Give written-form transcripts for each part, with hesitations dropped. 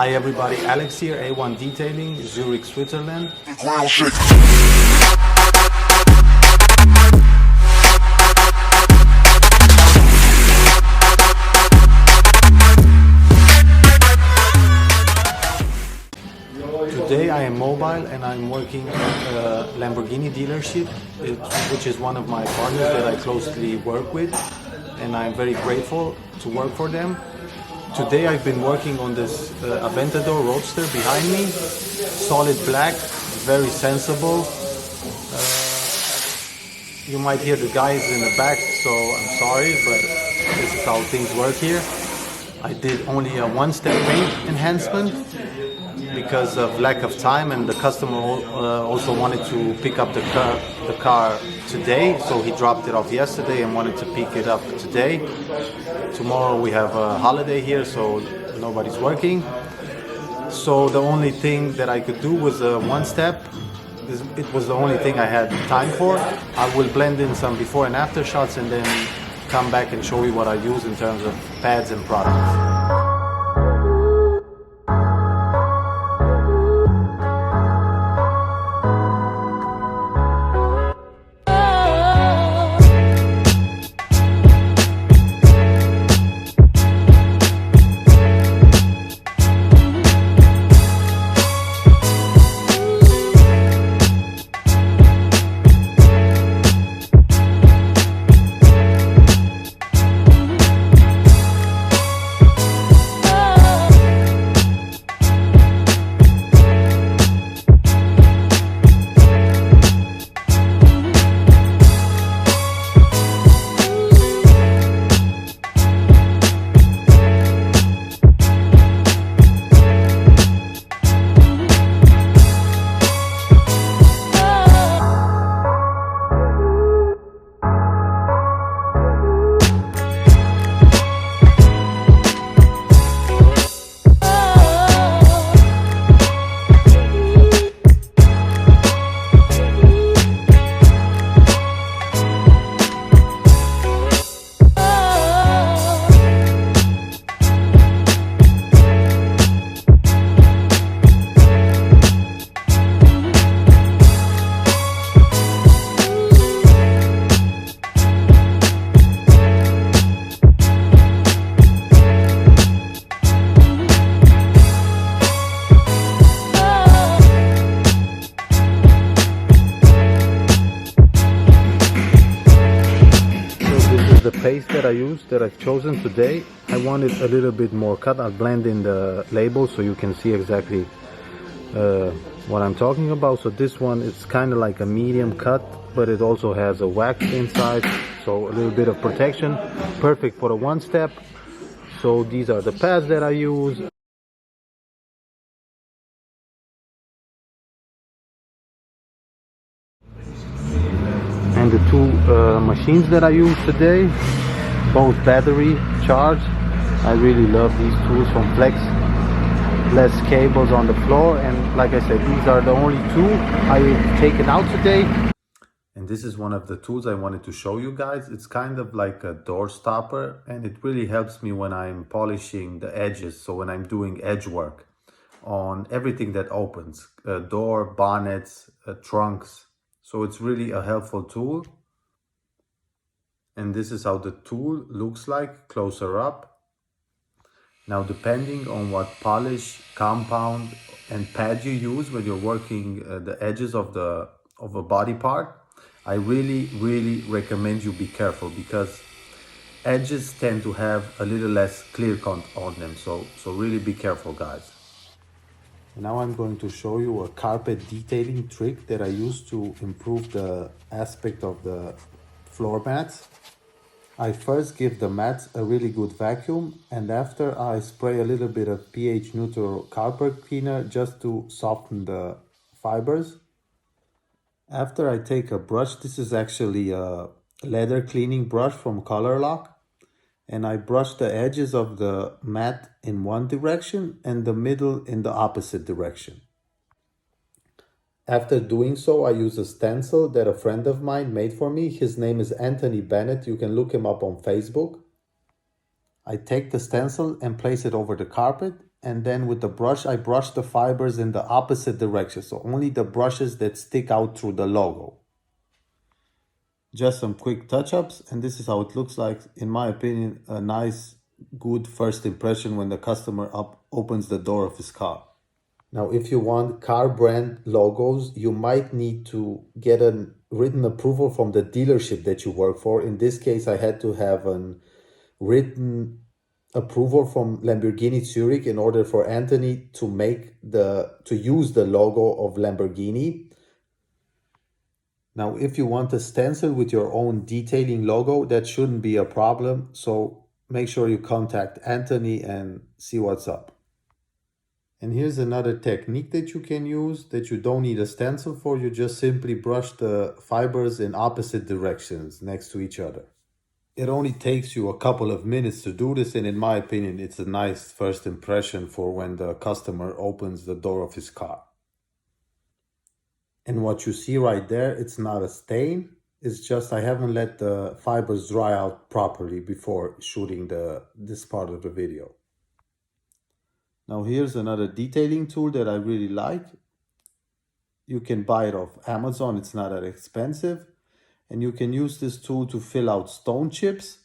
Hi everybody, Alex here, A1 Detailing, Zurich, Switzerland. Today I am mobile and I'm working at a Lamborghini dealership, which is one of my partners that I closely work with, and I'm very grateful to work for them. Today I've been working on this Aventador Roadster behind me, solid black, very sensible. You might hear the guys in the back, so I'm sorry, but this is how things work here. I did only a one-step paint enhancement because of lack of time, and the customer also wanted to pick up the car today, so he dropped it off yesterday and wanted to pick it up today. Tomorrow we have a holiday here, so nobody's working. So the only thing that I could do was one step. It was the only thing I had time for. I will blend in some before and after shots and then come back and show you what I use in terms of pads and products. The paste that I used, that I've chosen today, I wanted a little bit more cut. I'll blend in the label so you can see exactly what I'm talking about. So this one is kind of like a medium cut, but it also has a wax inside, so a little bit of protection, perfect for the one step. So these are the pads that I use. And the two machines that I use today, both battery charged. I really love these tools from Flex. Less cables on the floor, and like I said, these are the only two I've taken out today. And this is one of the tools I wanted to show you guys. It's kind of like a door stopper, and it really helps me when I'm polishing the edges. So when I'm doing edge work on everything that opens, door, bonnets, trunks. So it's really a helpful tool. And this is how the tool looks like closer up. Now, depending on what polish, compound and pad you use when you're working the edges of a body part, I really recommend you be careful, because edges tend to have a little less clear coat on them. So really be careful, guys. Now I'm going to show you a carpet detailing trick that I use to improve the aspect of the floor mats. I first give the mats a really good vacuum, and after I spray a little bit of pH neutral carpet cleaner just to soften the fibers. After I take a brush, this is actually a leather cleaning brush from Color Lock, and I brush the edges of the mat in one direction and the middle in the opposite direction. After doing so, I use a stencil that a friend of mine made for me. His name is Anthony Bennett. You can look him up on Facebook. I take the stencil and place it over the carpet, and then with the brush, I brush the fibers in the opposite direction. So only the brushes that stick out through the logo. Just some quick touch-ups, and this is how it looks like. In my opinion, a nice, good first impression when the customer opens the door of his car. Now, if you want car brand logos, you might need to get a written approval from the dealership that you work for. In this case, I had to have a written approval from Lamborghini Zurich in order for Anthony to use the logo of Lamborghini. Now, if you want a stencil with your own detailing logo, that shouldn't be a problem. So make sure you contact Anthony and see what's up. And here's another technique that you can use that you don't need a stencil for. You just simply brush the fibers in opposite directions next to each other. It only takes you a couple of minutes to do this, and in my opinion, it's a nice first impression for when the customer opens the door of his car. And what you see right there, it's not a stain. It's just I haven't let the fibers dry out properly before shooting this part of the video. Now here's another detailing tool that I really like. You can buy it off Amazon, it's not that expensive. And you can use this tool to fill out stone chips.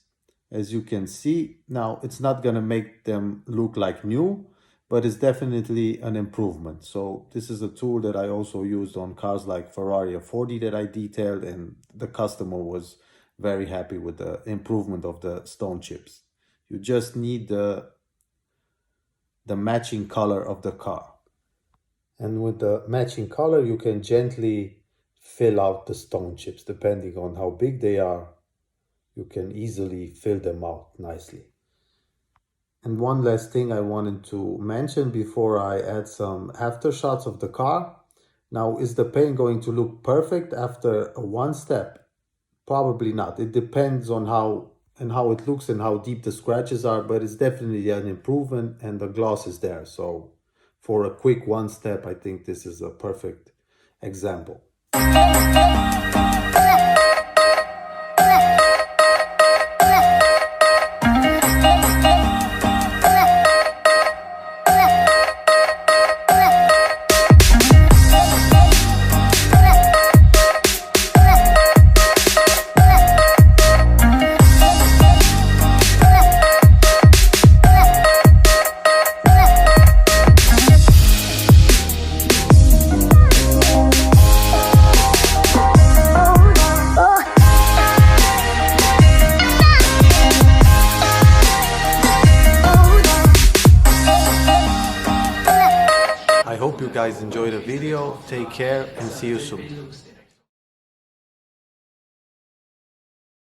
As you can see, now it's not gonna make them look like new, but it's definitely an improvement. So this is a tool that I also used on cars like Ferrari F40 that I detailed, and the customer was very happy with the improvement of the stone chips. You just need the matching color of the car. And with the matching color, you can gently fill out the stone chips. Depending on how big they are, you can easily fill them out nicely. And one last thing I wanted to mention before I add some after shots of the car. Now, is the paint going to look perfect after one step? Probably not. It depends on how it looks and how deep the scratches are, but it's definitely an improvement and the gloss is there. So for a quick one step, I think this is a perfect example. I hope you guys enjoyed the video. Take care and see you soon.